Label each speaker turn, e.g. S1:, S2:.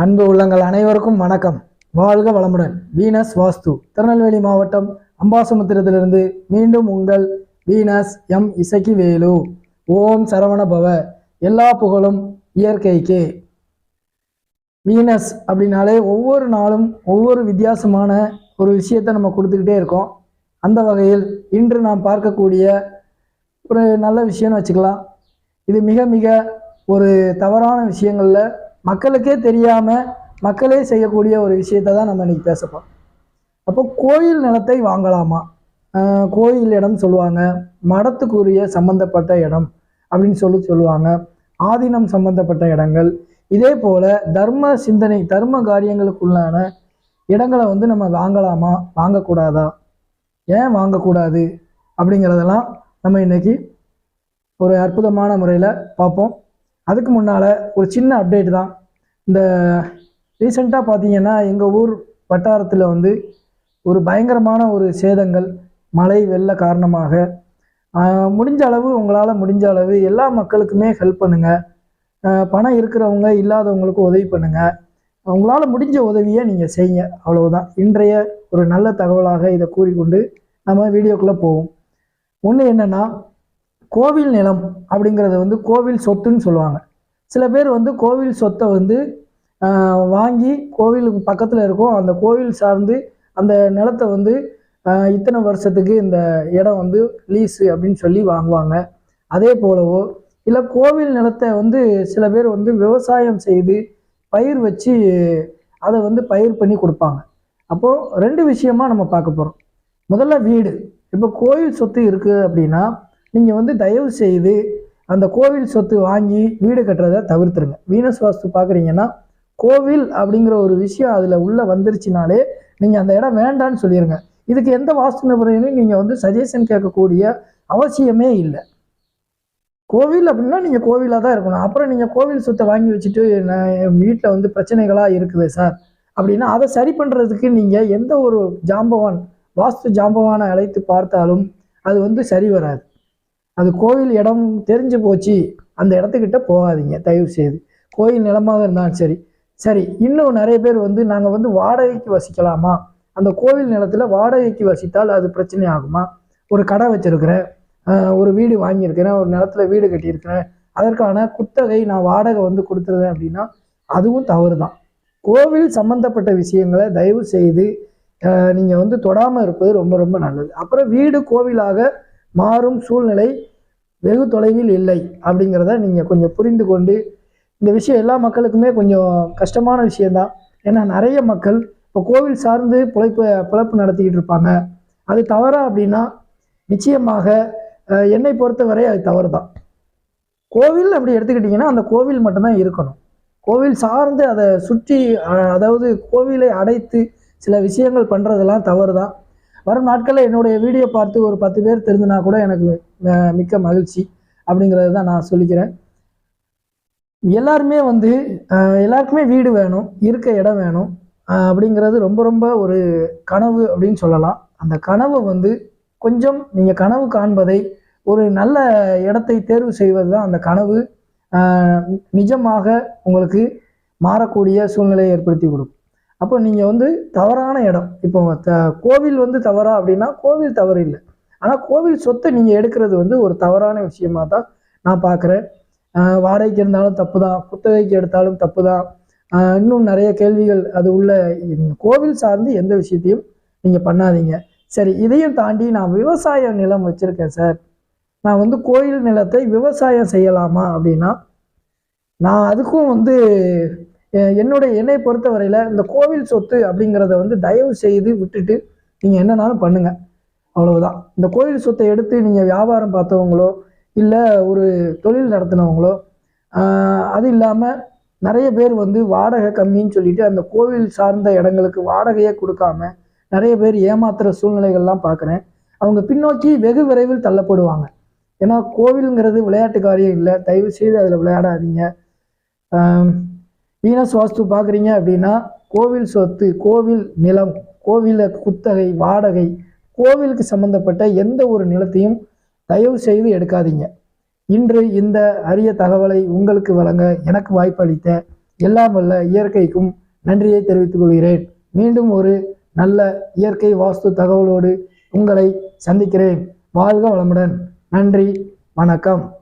S1: அன்பு உள்ளங்கள் அனைவருக்கும் வணக்கம். வாழ்க வளமுடன். வீனஸ் வாஸ்து திருநெல்வேலி மாவட்டம் அம்பாசமுத்திரத்திலிருந்து மீண்டும் உங்கள் வீனஸ் எம் இசக்கி வேலு. ஓம் சரவண பவ. எல்லா புகழும் இயற்கைக்கே. வீனஸ் அப்படின்னாலே ஒவ்வொரு நாளும் ஒவ்வொரு வித்தியாசமான ஒரு விஷயத்தை நம்ம கொடுத்துக்கிட்டே இருக்கோம். அந்த வகையில் இன்று நாம் பார்க்கக்கூடிய ஒரு நல்ல விஷயம்னு வச்சுக்கலாம். இது மிக மிக ஒரு தவறான விஷயங்கள்ல மக்களுக்கே தெரியாமல் மக்களே செய்யக்கூடிய ஒரு விஷயத்தை தான் நம்ம இன்னைக்கு பேசப்போம். அப்போ கோயில் நிலத்தை வாங்கலாமா? கோயில் இடம் சொல்லுவாங்க, மடத்துக்குரிய சம்பந்தப்பட்ட இடம் அப்படின்னு சொல்லுவாங்க, ஆதீனம் சம்பந்தப்பட்ட இடங்கள். இதே போல தர்ம சிந்தனை தர்ம காரியங்களுக்குள்ளான இடங்களை நம்ம வாங்கலாமா வாங்கக்கூடாதா, ஏன் வாங்கக்கூடாது அப்படிங்கிறதெல்லாம் நம்ம இன்னைக்கு ஒரு அற்புதமான முறையில் பார்ப்போம். அதுக்கு முன்னால் ஒரு சின்ன அப்டேட் தான். இந்த ரீசெண்டாக பார்த்தீங்கன்னா எங்கள் ஊர் வட்டாரத்தில் ஒரு பயங்கரமான ஒரு சேதங்கள், மழை வெள்ள காரணமாக முடிஞ்ச அளவு உங்களால் முடிஞ்ச அளவு எல்லா மக்களுக்குமே ஹெல்ப் பண்ணுங்கள். பணம் இருக்கிறவங்க இல்லாதவங்களுக்கு உதவி பண்ணுங்கள். உங்களால் முடிஞ்ச உதவியை நீங்கள் செய்யுங்க, அவ்வளவுதான். இன்றைய ஒரு நல்ல தகவலாக இதை கூறிக்கொண்டு நம்ம வீடியோக்குள்ளே போவோம். ஒன்று என்னென்னா, கோவில் நிலம் அப்படிங்கிறது கோவில் சொத்துன்னு சொல்லுவாங்க. சில பேர் கோவில் சொத்தை வாங்கி கோவிலுக்கு பக்கத்தில் இருக்கும் அந்த கோவில் சார்ந்து அந்த நிலத்தை இத்தனை வருஷத்துக்கு இந்த இடம் லீஸு அப்படின்னு சொல்லி வாங்குவாங்க. அதே போலவோ இல்லை கோவில் நிலத்தை சில பேர் விவசாயம் செய்து பயிர் வச்சு அதை பயிர் பண்ணி கொடுப்பாங்க. அப்போது ரெண்டு விஷயமா நம்ம பார்க்க போகிறோம். முதல்ல வீடு. இப்போ கோவில் சொத்து இருக்குது அப்படின்னா நீங்கள் தயவு செய்து அந்த கோவில் சொத்து வாங்கி வீடு கட்டுறதை தவிர்த்துருங்க. வீனஸ் வாஸ்து பார்க்குறீங்கன்னா கோவில் அப்படிங்கிற ஒரு விஷயம் அதில் உள்ளே வந்துருச்சுனாலே நீங்கள் அந்த இடம் வேண்டான்னு சொல்லிடுங்க. இதுக்கு எந்த வாஸ்து நிபுணரையும் நீங்கள் சஜஷன் கேட்கக்கூடிய அவசியமே இல்லை. கோவில் அப்படின்னா நீங்கள் கோவிலாக தான் இருக்கணும். அப்புறம் நீங்கள் கோவில் சொத்தை வாங்கி வச்சுட்டு என் வீட்டில் பிரச்சனைகளாக இருக்குது சார் அப்படின்னா அதை சரி பண்ணுறதுக்கு நீங்கள் எந்த ஒரு ஜாம்பவான் வாஸ்து ஜாம்பவானை அழைத்து பார்த்தாலும் அது சரி வராது. அது கோவில் இடம் தெரிஞ்சு போச்சு, அந்த இடத்துக்கிட்ட போகாதீங்க தயவு செய்து. கோயில் நிலமாக இருந்தாலும் சரி. சரி, இன்னும் நிறைய பேர் நாங்கள் வாடகைக்கு வசிக்கலாமா, அந்த கோவில் நிலத்தில் வாடகைக்கு வசித்தால் அது பிரச்சனை ஆகுமா, ஒரு கடை வச்சிருக்கிறேன், ஒரு வீடு வாங்கியிருக்கிறேன், ஒரு நிலத்தில் வீடு கட்டியிருக்கிறேன், அதற்கான குத்தகை நான் வாடகை கொடுத்துருவேன் அப்படின்னா அதுவும் தவறு தான். கோவில் சம்பந்தப்பட்ட விஷயங்களை தயவு செய்து நீங்கள் தொடாமல் இருப்பது ரொம்ப ரொம்ப நல்லது. அப்புறம் வீடு கோவிலாக மாறும் சூழ்நிலை வெகு தொலைவில் இல்லை அப்படிங்கிறத நீங்கள் கொஞ்சம் புரிந்து கொண்டு, இந்த விஷயம் எல்லா மக்களுக்குமே கொஞ்சம் கஷ்டமான விஷயந்தான். ஏன்னா நிறைய மக்கள் இப்போ கோவில் சார்ந்து பிழைப்பு நடத்திக்கிட்டு இருப்பாங்க. அது தவறா அப்படின்னா நிச்சயமாக என்னை பொறுத்தவரை அது தவறு தான். கோவில் அப்படி எடுத்துக்கிட்டிங்கன்னா அந்த கோவில் மட்டும்தான் இருக்கணும். கோவில் சார்ந்து அதை சுற்றி அதாவது கோவிலை அடைத்து சில விஷயங்கள் பண்ணுறதெல்லாம் தவறு தான். வரும் நாட்களில் என்னுடைய வீடியோ பார்த்து ஒரு 10 பேர் தெரிஞ்சுனா கூட எனக்கு மிக்க மகிழ்ச்சி அப்படிங்கிறது தான் நான் சொல்லிக்கிறேன். எல்லாருமே எல்லாருக்குமே வீடு வேணும், இருக்க இடம் வேணும் அப்படிங்கிறது ரொம்ப ரொம்ப ஒரு கனவு அப்படின்னு சொல்லலாம். அந்த கனவு கொஞ்சம் நீங்கள் கனவு காண்பதை ஒரு நல்ல இடத்தை தேர்வு செய்வது தான் அந்த கனவு நிஜமாக உங்களுக்கு மாறக்கூடிய சூழ்நிலையை ஏற்படுத்தி கொடுக்கும். அப்போ நீங்கள் தவறான இடம், இப்போ கோவில் தவறா அப்படின்னா கோவில் தவறு இல்லை. ஆனால் கோவில் சொத்தை நீங்கள் எடுக்கிறது ஒரு தவறான விஷயமா தான் நான் பார்க்குறேன். வாடகைக்கு இருந்தாலும் தப்பு தான், குத்தகைக்கு எடுத்தாலும் தப்பு தான். இன்னும் நிறைய கேள்விகள் அது உள்ள. நீங்கள் கோவில் சார்ந்து எந்த விஷயத்தையும் நீங்கள் பண்ணாதீங்க. சரி, இதையும் தாண்டி நான் விவசாய நிலம் வச்சுருக்கேன் சார், நான் கோயில் நிலத்தை விவசாயம் செய்யலாமா அப்படின்னா நான் அதுக்கும் என்னை பொறுத்தவரையில் இந்த கோவில் சொத்து அப்படிங்கிறத தயவு செய்து விட்டுட்டு நீங்கள் என்னன்னாலும் பண்ணுங்க, அவ்வளவுதான். இந்த கோவில் சொத்தை எடுத்து நீங்கள் வியாபாரம் பார்த்தவங்களோ இல்லை ஒரு தொழில் நடத்தினவங்களோ, அது இல்லாமல் நிறைய பேர் வாடகை கம்மின்னு சொல்லிட்டு அந்த கோவில் சார்ந்த இடங்களுக்கு வாடகையே கொடுக்காம நிறைய பேர் ஏமாத்துகிற சூழ்நிலைகள்லாம் பார்க்குறேன். அவங்க பின்னோக்கி வெகு விரைவில் தள்ளப்படுவாங்க. ஏன்னா கோவிலுங்கிறது விளையாட்டு காரியம் இல்லை. தயவு செய்து அதில் விளையாடாதீங்க. வீனஸ் வாஸ்து பார்க்குறீங்க அப்படின்னா கோவில் சொத்து, கோவில் நிலம், கோவில குத்தகை, வாடகை, கோவிலுக்கு சம்பந்தப்பட்ட எந்த ஒரு நிலத்தையும் தயவு செய்து எடுக்காதீங்க. இன்று இந்த அரிய தகவலை உங்களுக்கு வழங்க எனக்கு வாய்ப்பளித்த எல்லாம் வல்ல இயற்கைக்கும் நன்றியை தெரிவித்துக் கொள்கிறேன். மீண்டும் ஒரு நல்ல இயற்கை வாஸ்து தகவலோடு உங்களை சந்திக்கிறேன். வாழ்க வளமுடன். நன்றி, வணக்கம்.